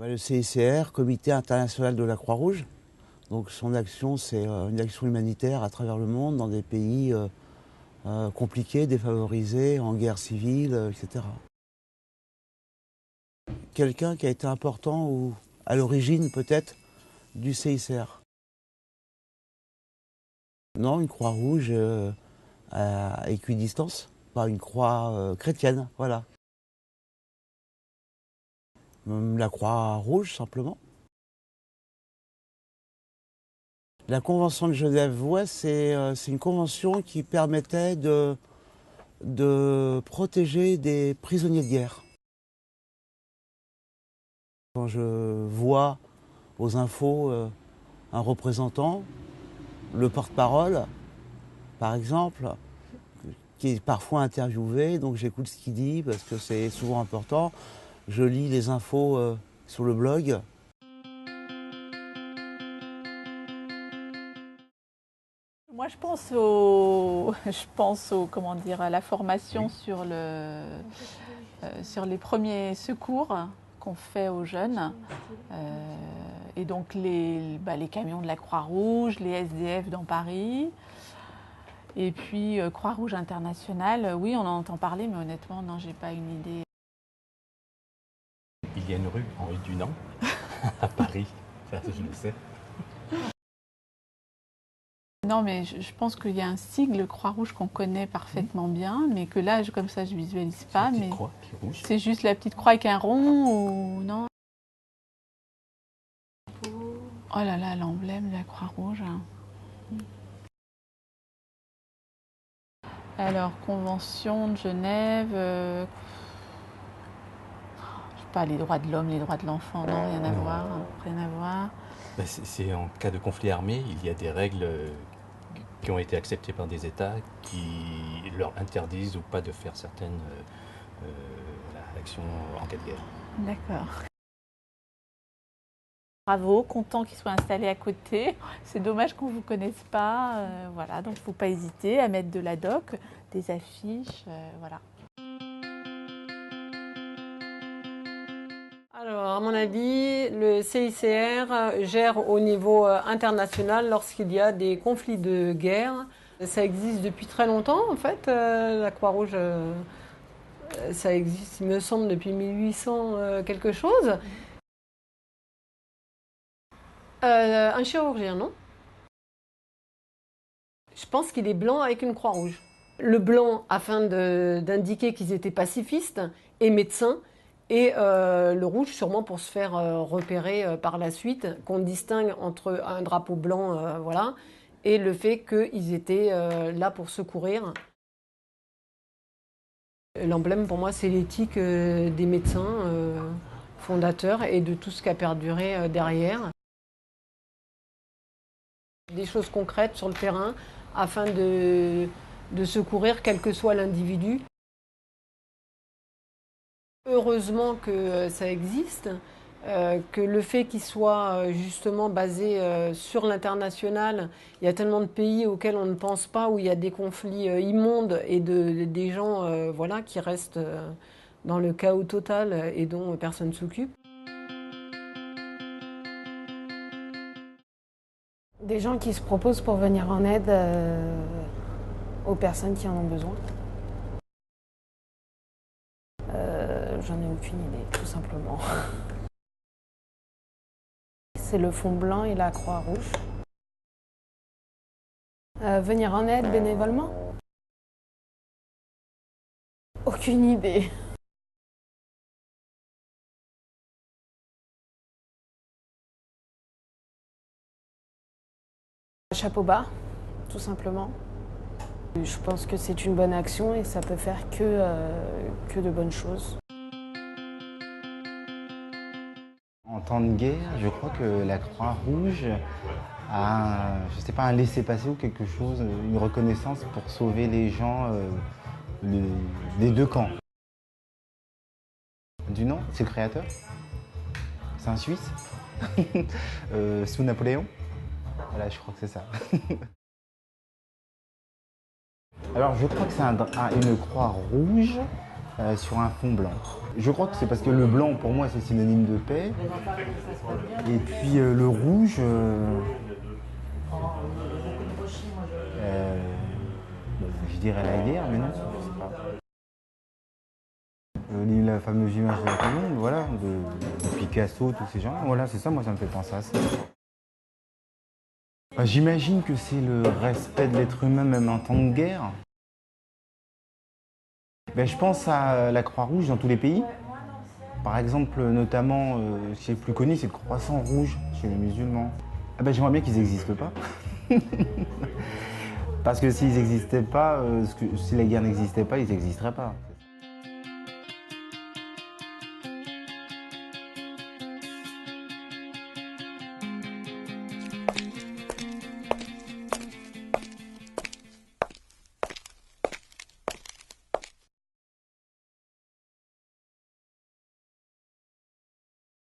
Le CICR, Comité international de la Croix-Rouge. Donc son action, c'est une action humanitaire à travers le monde dans des pays compliqués, défavorisés, en guerre civile, etc. Quelqu'un qui a été important ou à l'origine peut-être du CICR. Non, une Croix-Rouge à équidistance, pas une croix chrétienne, voilà. La Croix-Rouge, simplement. La Convention de Genève, ouais, c'est une convention qui permettait de protéger des prisonniers de guerre. Quand je vois aux infos un représentant, le porte-parole, par exemple, qui est parfois interviewé, donc j'écoute ce qu'il dit parce que c'est souvent important. Je lis les infos sur le blog. Moi, comment dire, à la formation sur les premiers secours qu'on fait aux jeunes. Et donc les camions de la Croix-Rouge, les SDF dans Paris. Et puis Croix-Rouge internationale, oui, on en entend parler, mais honnêtement, non, j'ai pas une idée. Il y a une rue, Henri Dunant, à Paris, ça je le sais. Non, mais je pense qu'il y a un sigle Croix-Rouge qu'on connaît parfaitement bien, mais que là, comme ça, je visualise pas. C'est mais croix qui est rouge. C'est juste la petite croix avec un rond ou non? Oh là là, l'emblème de la Croix-Rouge. Alors, Convention de Genève, je sais pas, les droits de l'homme, les droits de l'enfant, non, rien à voir, rien à voir. Ben, c'est en cas de conflit armé, il y a des règles qui ont été acceptées par des États qui leur interdisent ou pas de faire certaines actions en cas de guerre. D'accord. Bravo, content qu'ils soient installés à côté. C'est dommage qu'on ne vous connaisse pas. Voilà, donc il ne faut pas hésiter à mettre de la doc, des affiches, voilà. Alors, à mon avis, le CICR gère au niveau international lorsqu'il y a des conflits de guerre. Ça existe depuis très longtemps, en fait. La Croix-Rouge, ça existe, il me semble, depuis 1800 quelque chose. Un chirurgien, non? Je pense qu'il est blanc avec une croix rouge. Le blanc afin d'indiquer qu'ils étaient pacifistes et médecins, et le rouge sûrement pour se faire repérer par la suite, qu'on distingue entre un drapeau blanc, voilà, et le fait qu'ils étaient là pour secourir. L'emblème pour moi c'est l'éthique des médecins fondateurs et de tout ce qui a perduré derrière. Des choses concrètes sur le terrain afin de secourir quel que soit l'individu. Heureusement que ça existe, que le fait qu'il soit justement basé sur l'international, il y a tellement de pays auxquels on ne pense pas, où il y a des conflits immondes et des gens voilà, qui restent dans le chaos total et dont personne ne s'occupe. Des gens qui se proposent pour venir en aide aux personnes qui en ont besoin. J'en ai aucune idée, tout simplement. C'est le fond blanc et la croix rouge. Venir en aide bénévolement? Aucune idée. Chapeau bas, tout simplement. Je pense que c'est une bonne action et ça peut faire que de bonnes choses. En temps de guerre, je crois que la Croix-Rouge a, je sais pas, un laissez-passer ou quelque chose, une reconnaissance pour sauver les gens des deux camps. Dunant, c'est le créateur? C'est un Suisse? Sous Napoléon? Voilà, je crois que c'est ça. Alors, je crois que c'est une croix rouge sur un fond blanc. Je crois que c'est parce que le blanc, pour moi, c'est synonyme de paix. Et puis le rouge, je dirais la guerre, mais non, je sais pas. La fameuse image de la Colombe, voilà, de Picasso, tous ces gens-là, voilà, c'est ça, moi, ça me fait penser à ça. Bah, j'imagine que c'est le respect de l'être humain, même en temps de guerre. Ben, je pense à la Croix-Rouge dans tous les pays. Par exemple, notamment, ce qui est le plus connu, c'est le croissant rouge chez les musulmans. Ah ben, j'aimerais bien qu'ils n'existent pas. Parce que s'ils n'existaient pas, si la guerre n'existait pas, ils n'existeraient pas.